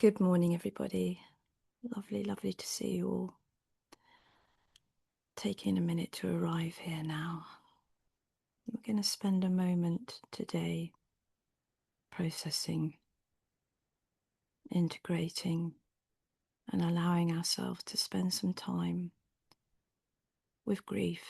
Good morning, everybody. Lovely, lovely to see you all. Taking a minute to arrive here now. We're going to spend a moment today processing, integrating, and allowing ourselves to spend some time with grief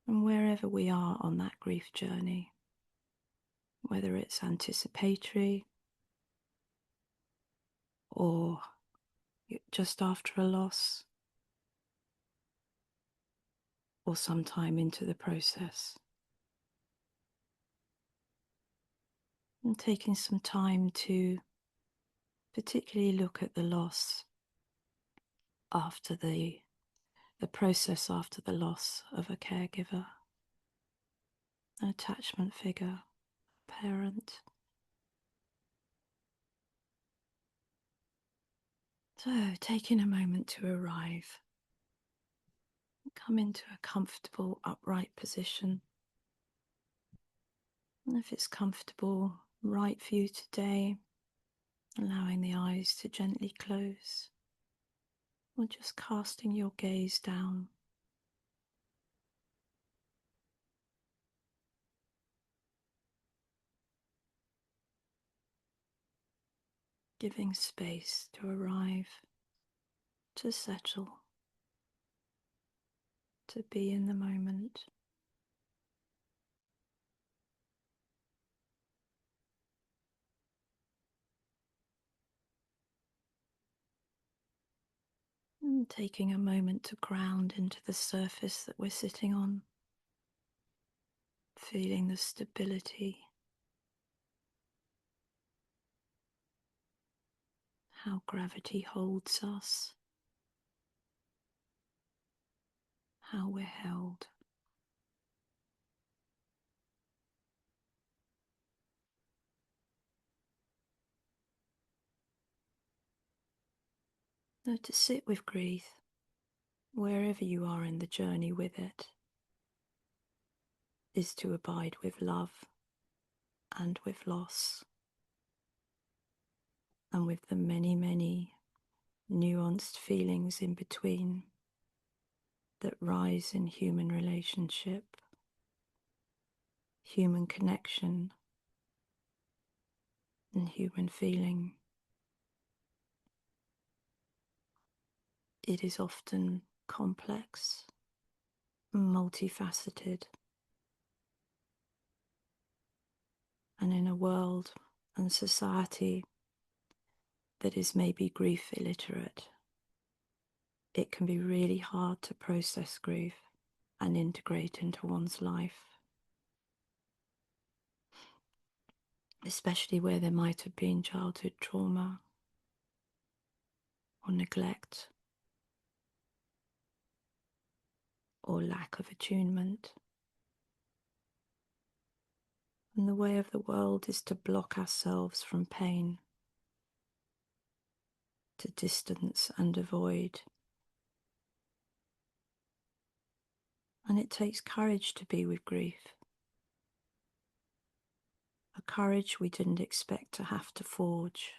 and wherever we are on that grief journey, whether it's anticipatory or just after a loss or sometime into the process. And taking some time to particularly look at the loss after the process after the loss of a caregiver, an attachment figure, parent. So taking a moment to arrive, come into a comfortable upright position. And if it's comfortable, right for you today, allowing the eyes to gently close, or just casting your gaze down. Giving space to arrive, to settle, to be in the moment. And taking a moment to ground into the surface that we're sitting on, feeling the stability, how gravity holds us, how we're held. So to sit with grief, wherever you are in the journey with it, is to abide with love and with loss, and with the many, many nuanced feelings in between that rise in human relationship, human connection, and human feeling. It is often complex, multifaceted, and in a world and society that is maybe grief illiterate, it can be really hard to process grief and integrate into one's life, especially where there might have been childhood trauma or neglect or lack of attunement. And the way of the world is to block ourselves from pain, to distance and avoid. And it takes courage to be with grief, a courage we didn't expect to have to forge.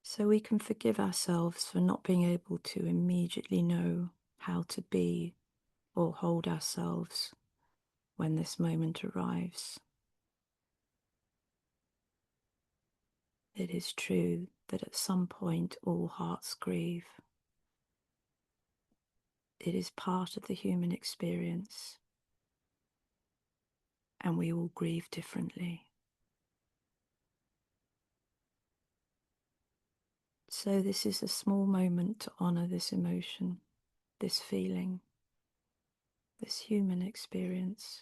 So we can forgive ourselves for not being able to immediately know how to be or hold ourselves when this moment arrives. It is true that at some point all hearts grieve. It is part of the human experience, and we all grieve differently. So this is a small moment to honour this emotion, this feeling, this human experience.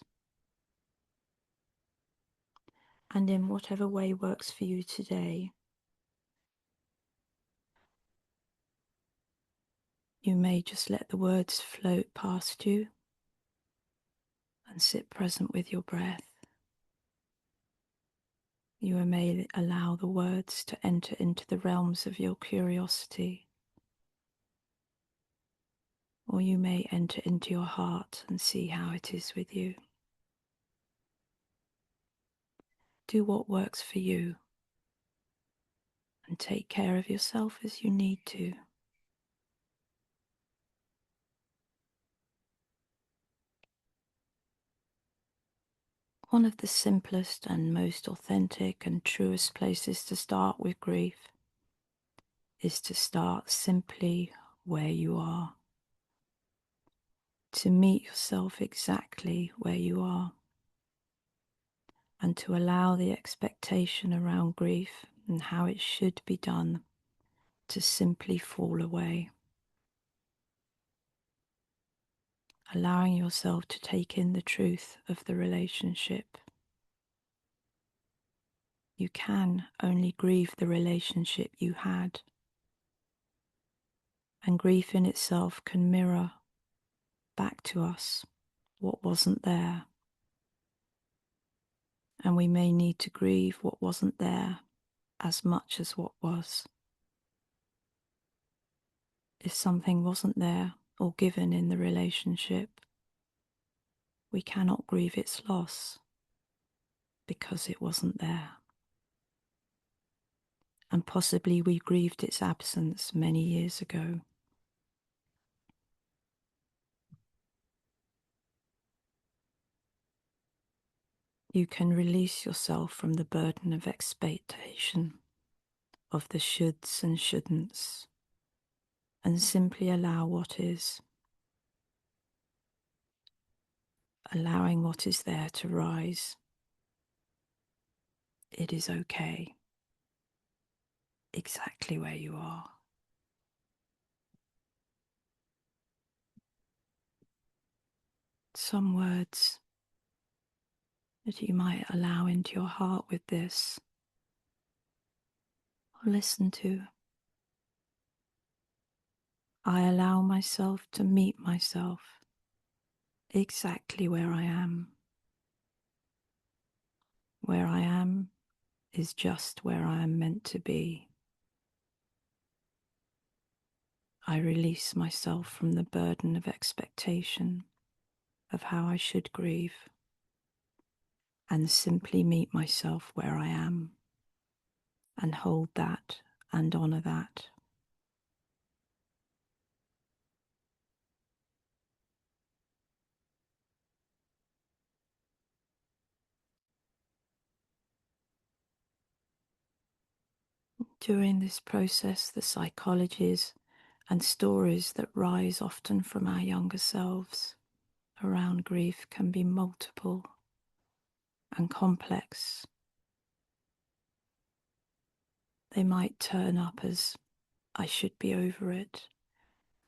And in whatever way works for you today, you may just let the words float past you and sit present with your breath. You may allow the words to enter into the realms of your curiosity, or you may enter into your heart and see how it is with you. Do what works for you. and take care of yourself as you need to. One of the simplest and most authentic and truest places to start with grief is to start simply where you are, to meet yourself exactly where you are, and to allow the expectation around grief and how it should be done to simply fall away. Allowing yourself to take in the truth of the relationship. You can only grieve the relationship you had, and grief in itself can mirror back to us what wasn't there, and we may need to grieve what wasn't there as much as what was. If something wasn't there or given in the relationship, we cannot grieve its loss because it wasn't there. And possibly we grieved its absence many years ago. You can release yourself from the burden of expectation, of the shoulds and shouldn'ts, and simply allow what is. Allowing what is there to rise. It is okay, exactly where you are. Some words that you might allow into your heart with this, or listen to. I allow myself to meet myself exactly where I am. Where I am is just where I am meant to be. I release myself from the burden of expectation of how I should grieve, and simply meet myself where I am, and hold that and honour that. During this process, the psychologies and stories that rise often from our younger selves around grief can be multiple and complex. They might turn up as, I should be over it,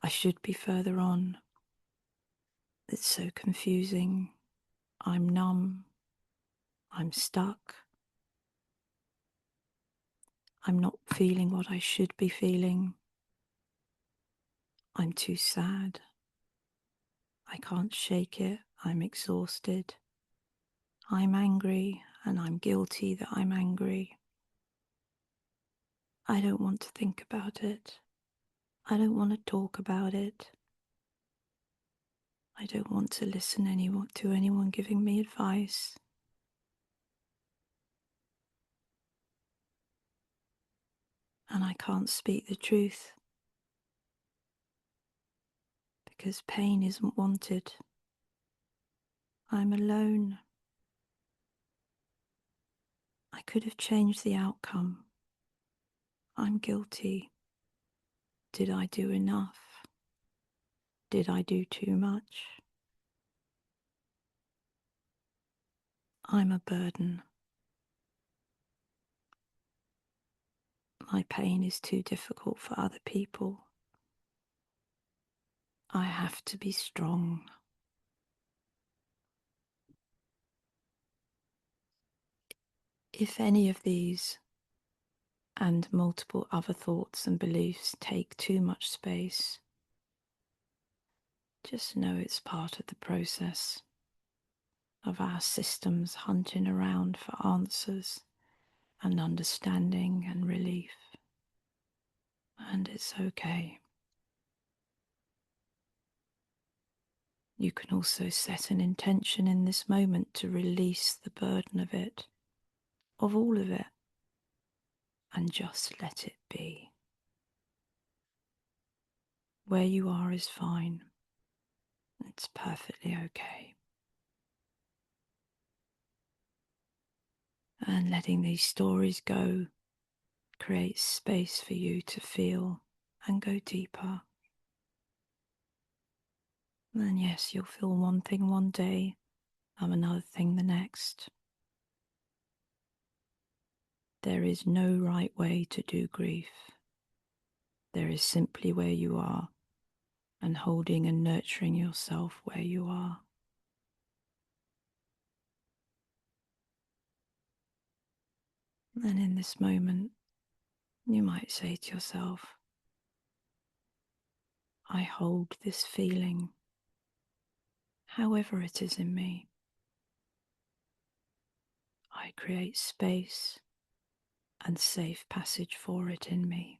I should be further on, it's so confusing, I'm numb, I'm stuck, I'm not feeling what I should be feeling, I'm too sad, I can't shake it, I'm exhausted, I'm angry and I'm guilty that I'm angry. I don't want to think about it. I don't want to talk about it. I don't want to listen to anyone giving me advice. And I can't speak the truth because pain isn't wanted. I'm alone. I could have changed the outcome. I'm guilty. Did I do enough? Did I do too much? I'm a burden. My pain is too difficult for other people. I have to be strong. If any of these and multiple other thoughts and beliefs take too much space, just know it's part of the process of our systems hunting around for answers and understanding and relief. And it's okay. You can also set an intention in this moment to release the burden of it, of all of it, and just let it be. Where you are is fine. It's perfectly okay. And letting these stories go creates space for you to feel and go deeper. And then, yes, you'll feel one thing one day and another thing the next. There is no right way to do grief. There is simply where you are and holding and nurturing yourself where you are. And in this moment, you might say to yourself, I hold this feeling, however it is in me. I create space and safe passage for it in me.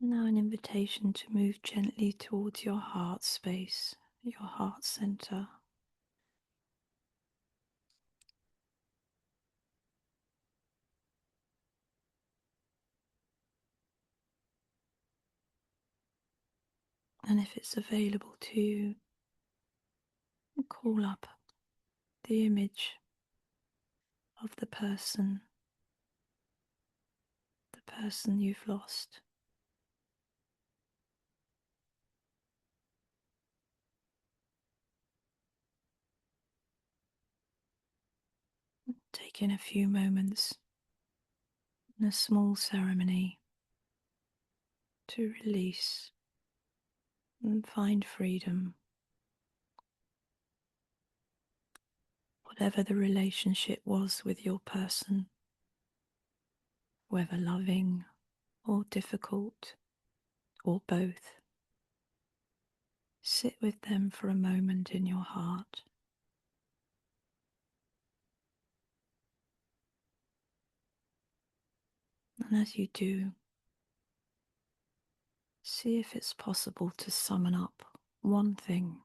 Now an invitation to move gently towards your heart space, your heart center. And if it's available to you, call up the image of the person you've lost. Taking a few moments in a small ceremony to release and find freedom. Whatever the relationship was with your person, whether loving or difficult or both, sit with them for a moment in your heart. And as you do, see if it's possible to summon up one thing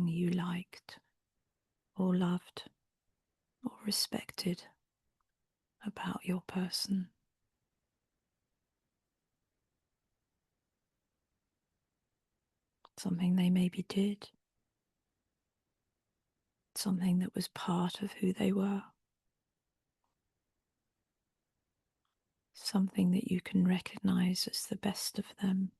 you liked or loved or respected about your person. Something they maybe did, something that was part of who they were, something that you can recognize as the best of them.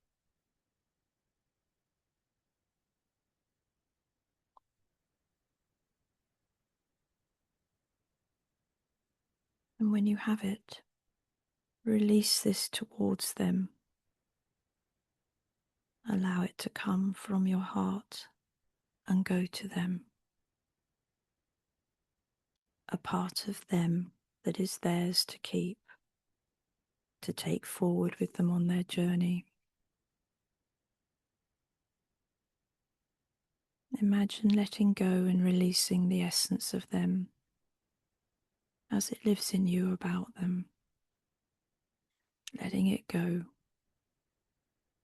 And when you have it, release this towards them. Allow it to come from your heart and go to them. A part of them that is theirs to keep, to take forward with them on their journey. Imagine letting go and releasing the essence of them as it lives in you about them. Letting it go,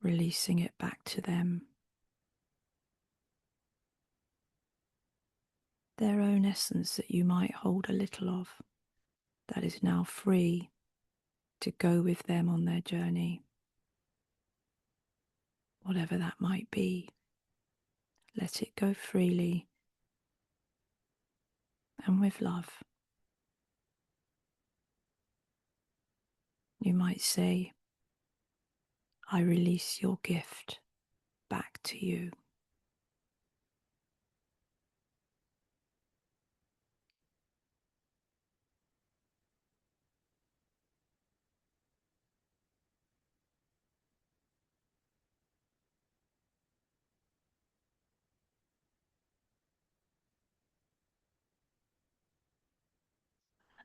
releasing it back to them. Their own essence that you might hold a little of, that is now free to go with them on their journey. Whatever that might be, let it go freely and with love. You might say, I release your gift back to you.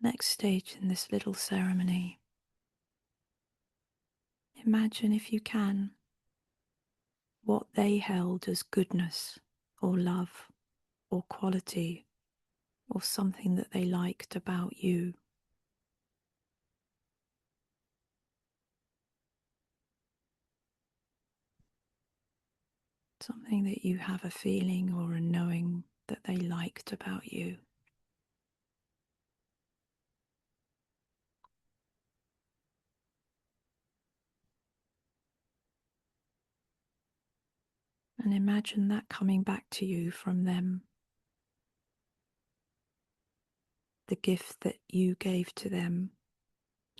The next stage in this little ceremony, imagine if you can, what they held as goodness or love or quality or something that they liked about you. Something that you have a feeling or a knowing that they liked about you. And imagine that coming back to you from them. The gift that you gave to them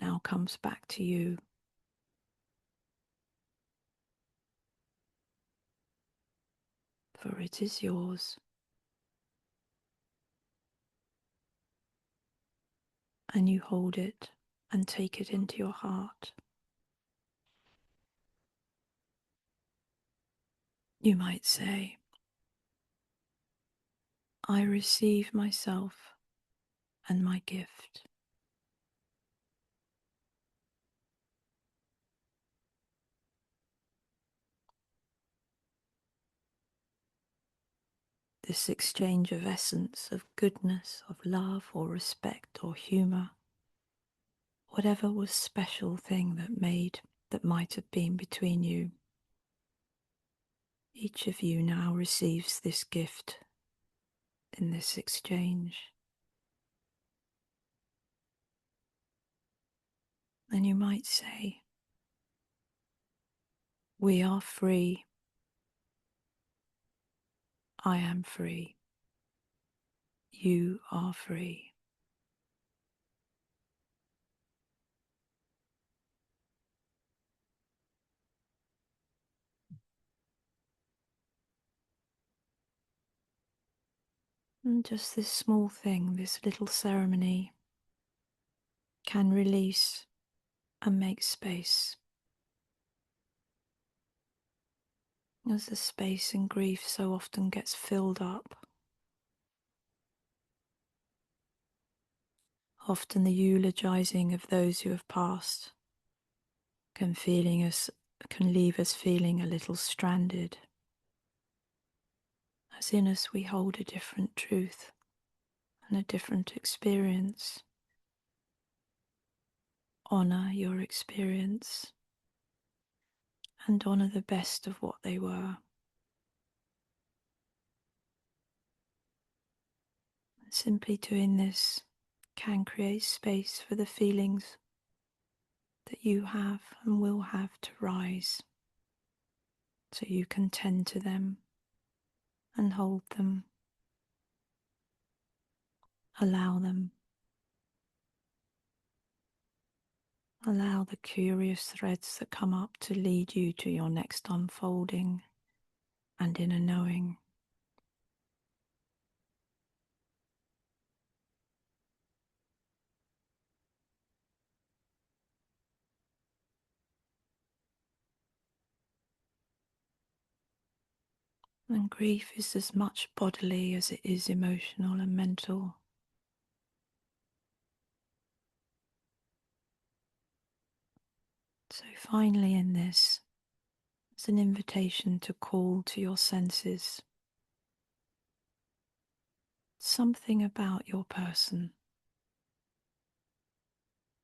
now comes back to you. For it is yours. And you hold it and take it into your heart. You might say, I receive myself and my gift. This exchange of essence, of goodness, of love or respect or humour, whatever was special thing that might have been between you, each of you now receives this gift in this exchange. And you might say, we are free. I am free. You are free. And just this small thing, this little ceremony, can release and make space. As the space in grief so often gets filled up, often the eulogizing of those who have passed can leave us feeling a little stranded, as in us we hold a different truth and a different experience. Honour your experience and honour the best of what they were. Simply doing this can create space for the feelings that you have and will have to rise, so you can tend to them and hold them, allow them, allow the curious threads that come up to lead you to your next unfolding and inner knowing. And grief is as much bodily as it is emotional and mental. So finally in this, it's an invitation to call to your senses something about your person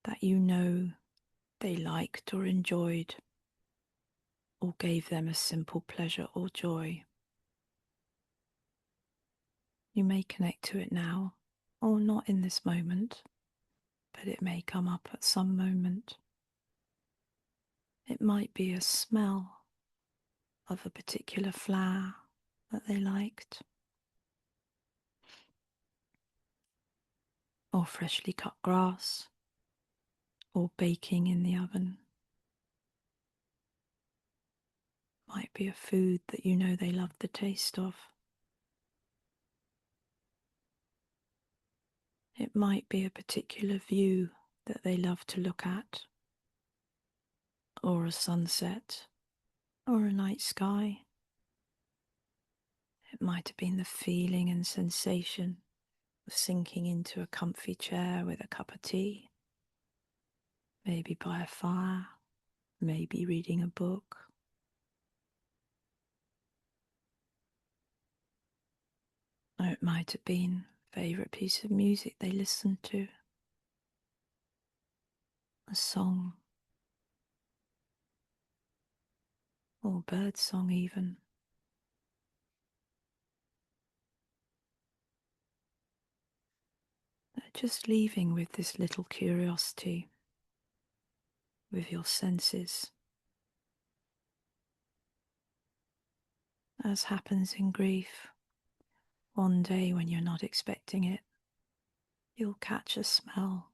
that you know they liked or enjoyed or gave them a simple pleasure or joy. You may connect to it now or not in this moment, but it may come up at some moment. It might be a smell of a particular flower that they liked, or freshly cut grass, or baking in the oven. Might be a food that you know they loved the taste of. It might be a particular view that they love to look at, or a sunset, or a night sky. It might have been the feeling and sensation of sinking into a comfy chair with a cup of tea, maybe by a fire, maybe reading a book. Or it might have been favourite piece of music they listen to, a song, or bird song even. Just leaving with this little curiosity, with your senses. As happens in grief, one day when you're not expecting it, you'll catch a smell,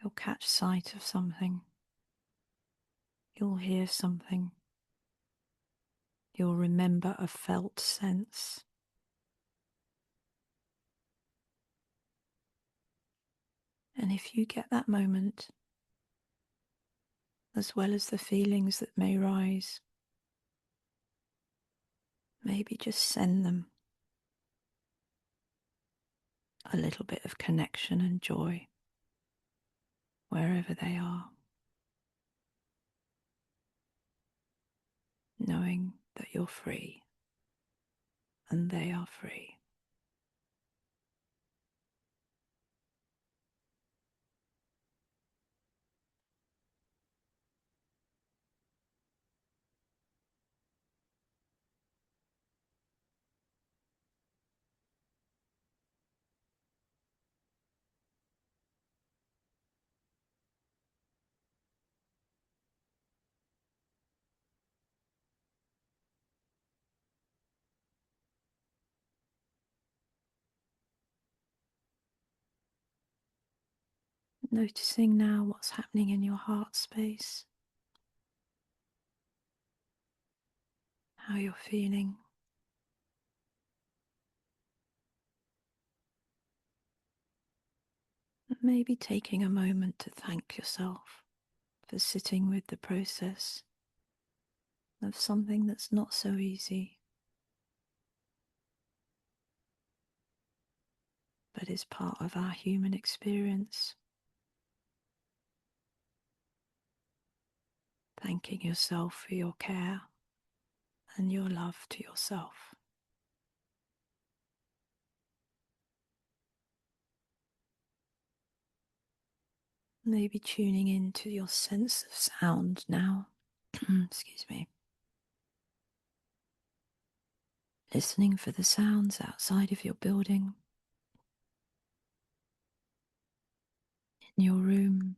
you'll catch sight of something, you'll hear something, you'll remember a felt sense. And if you get that moment, as well as the feelings that may rise, maybe just send them a little bit of connection and joy wherever they are, knowing that you're free and they are free. Noticing now what's happening in your heart space, how you're feeling. Maybe taking a moment to thank yourself for sitting with the process of something that's not so easy, but is part of our human experience. Thanking yourself for your care and your love to yourself. Maybe tuning into your sense of sound now. Excuse me. Listening for the sounds outside of your building, in your room.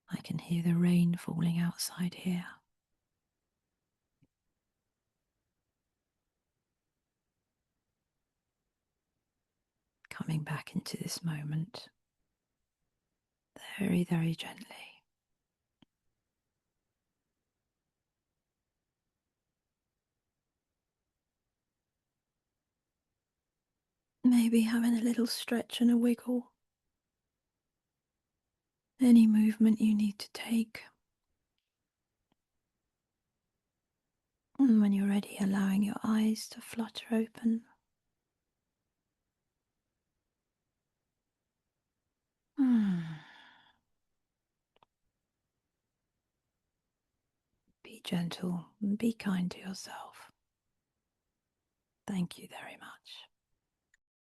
I can hear the rain falling outside here. Coming back into this moment, very, very gently. Maybe having a little stretch and a wiggle. Any movement you need to take. And when you're ready, allowing your eyes to flutter open. Be gentle and be kind to yourself. Thank you very much.